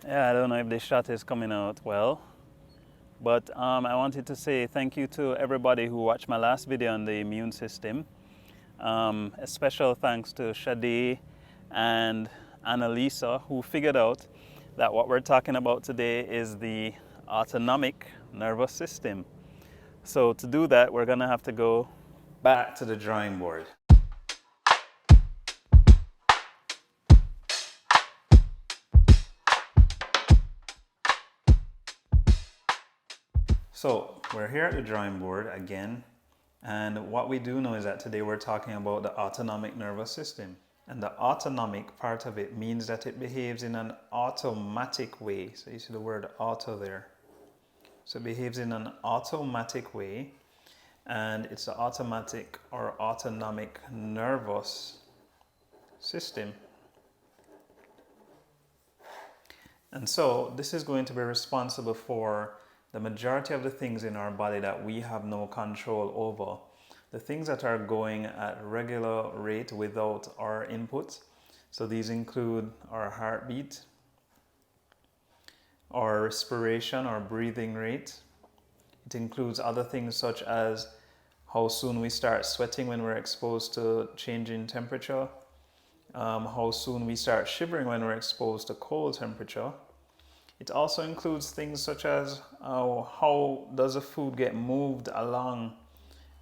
Yeah, I don't know if this shot is coming out well, but I wanted to say thank you to everybody who watched my last video on the immune system. A special thanks to Shadi and Annalisa, who figured out that what we're talking about today is the autonomic nervous system. So to do that, we're gonna have to go back to the drawing board. So we're here at the drawing board again, and what we do know is that today we're talking about the autonomic nervous system. And the autonomic part of it means that it behaves in an automatic way. So you see the word auto there. So it behaves in an automatic way, and it's the automatic or autonomic nervous system. And so this is going to be responsible for the majority of the things in our body that we have no control over. The things that are going at regular rate without our input. So these include our heartbeat, our respiration, our breathing rate. It includes other things such as how soon we start sweating when we're exposed to changing temperature, how soon we start shivering when we're exposed to cold temperature. It also includes things such as how does a food get moved along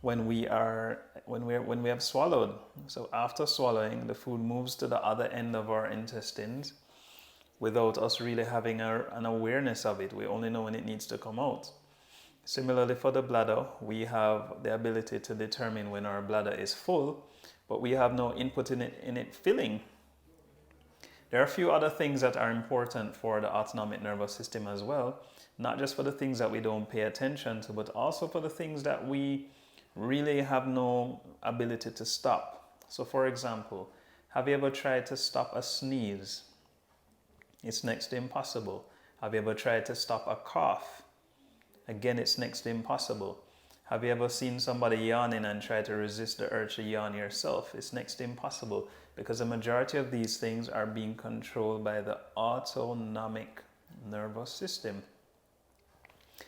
when we have swallowed. So after swallowing, the food moves to the other end of our intestines without us really having an awareness of it. We only know when it needs to come out. Similarly for the bladder, we have the ability to determine when our bladder is full, but we have no input in it filling. There are a few other things that are important for the autonomic nervous system as well, not just for the things that we don't pay attention to, but also for the things that we really have no ability to stop. So for example, have you ever tried to stop a sneeze? It's next to impossible. Have you ever tried to stop a cough? Again, it's next to impossible. Have you ever seen somebody yawning and try to resist the urge to yawn yourself? It's next to impossible, because the majority of these things are being controlled by the autonomic nervous system.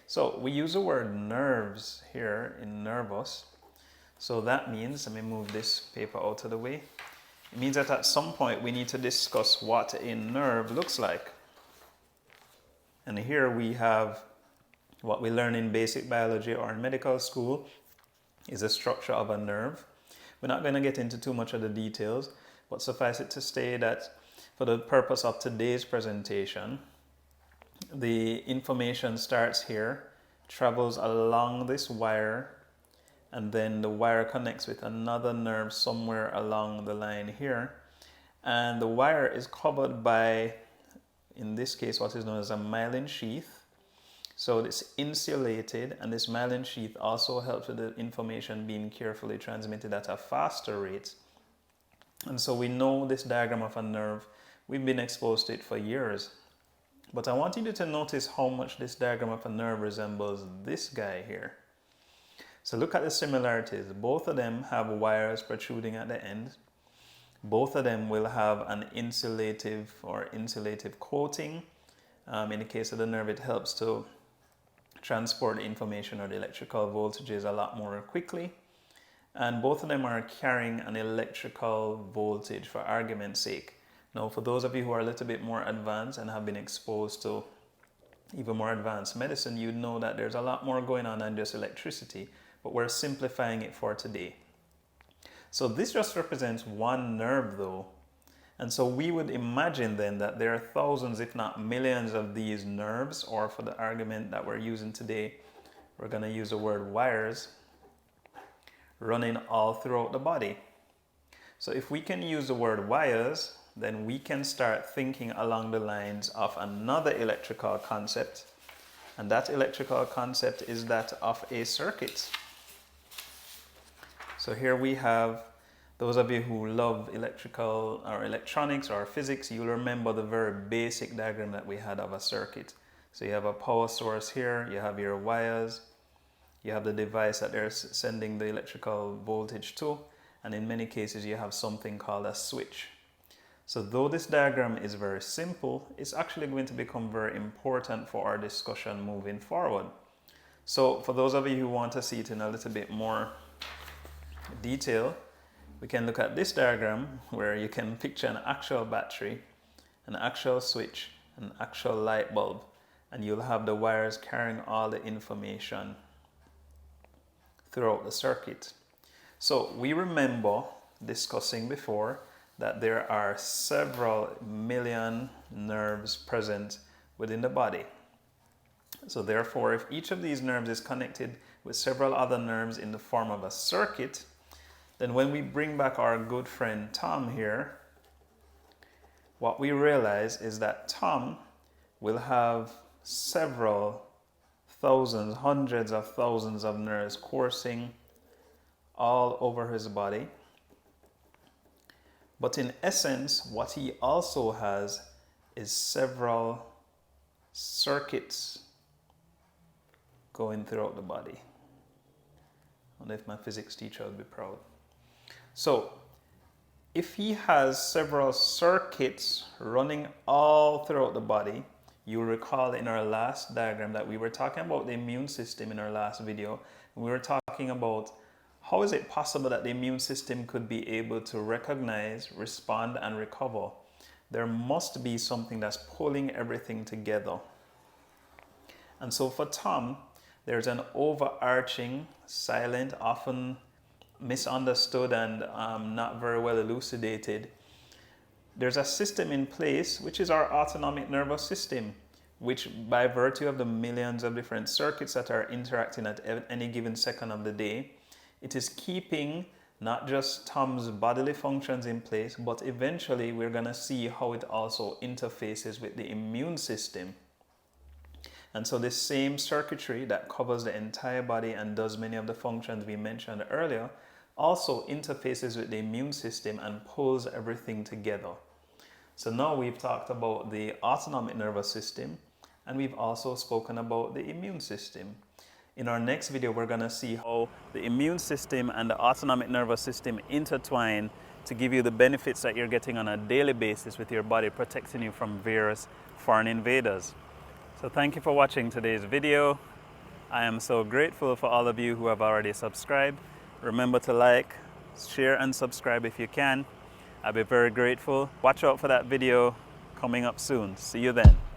So we use the word nerves here in nervous. So that means, let me move this paper out of the way. It means that at some point we need to discuss what a nerve looks like. And here we have what we learn in basic biology or in medical school is the structure of a nerve. We're not going to get into too much of the details, but suffice it to say that for the purpose of today's presentation, the information starts here, travels along this wire, and then the wire connects with another nerve somewhere along the line here. And the wire is covered by, in this case, what is known as a myelin sheath. So it's insulated, and this myelin sheath also helps with the information being carefully transmitted at a faster rate. And so we know this diagram of a nerve. We've been exposed to it for years. But I want you to notice how much this diagram of a nerve resembles this guy here. So look at the similarities. Both of them have wires protruding at the end. Both of them will have an insulative coating. In the case of the nerve, it helps to transport the information or the electrical voltages a lot more quickly. And both of them are carrying an electrical voltage, for argument's sake. Now, for those of you who are a little bit more advanced and have been exposed to even more advanced medicine, you know that there's a lot more going on than just electricity, but we're simplifying it for today. So this just represents one nerve though. And so we would imagine then that there are thousands, if not millions, of these nerves, or for the argument that we're using today, we're going to use the word wires, running all throughout the body. So if we can use the word wires, then we can start thinking along the lines of another electrical concept. And that electrical concept is that of a circuit. So here we have, those of you who love electrical or electronics or physics, you'll remember the very basic diagram that we had of a circuit. So you have a power source here, you have your wires, you have the device that they're sending the electrical voltage to, and in many cases you have something called a switch. So though this diagram is very simple, it's actually going to become very important for our discussion moving forward. So for those of you who want to see it in a little bit more detail, we can look at this diagram where you can picture an actual battery, an actual switch, an actual light bulb, and you'll have the wires carrying all the information throughout the circuit. So we remember discussing before that there are several million nerves present within the body. So therefore, if each of these nerves is connected with several other nerves in the form of a circuit, then when we bring back our good friend Tom here, what we realize is that Tom will have several thousands, hundreds of thousands of nerves coursing all over his body. But in essence, what he also has is several circuits going throughout the body. I wonder if my physics teacher would be proud. So, if he has several circuits running all throughout the body, you'll recall in our last diagram that we were talking about the immune system in our last video. We were talking about how is it possible that the immune system could be able to recognize, respond, and recover. There must be something that's pulling everything together. And so for Tom, there's an overarching, silent, often misunderstood and not very well elucidated. There's a system in place, which is our autonomic nervous system, which by virtue of the millions of different circuits that are interacting at any given second of the day, it is keeping not just Tom's bodily functions in place, but eventually we're going to see how it also interfaces with the immune system. And so this same circuitry that covers the entire body and does many of the functions we mentioned earlier also interfaces with the immune system and pulls everything together. So now we've talked about the autonomic nervous system, and we've also spoken about the immune system. In our next video, we're going to see how the immune system and the autonomic nervous system intertwine to give you the benefits that you're getting on a daily basis with your body, protecting you from various foreign invaders. So thank you for watching today's video. I am so grateful for all of you who have already subscribed. Remember to like, share, and subscribe if you can. I'll be very grateful. Watch out for that video coming up soon. See you then.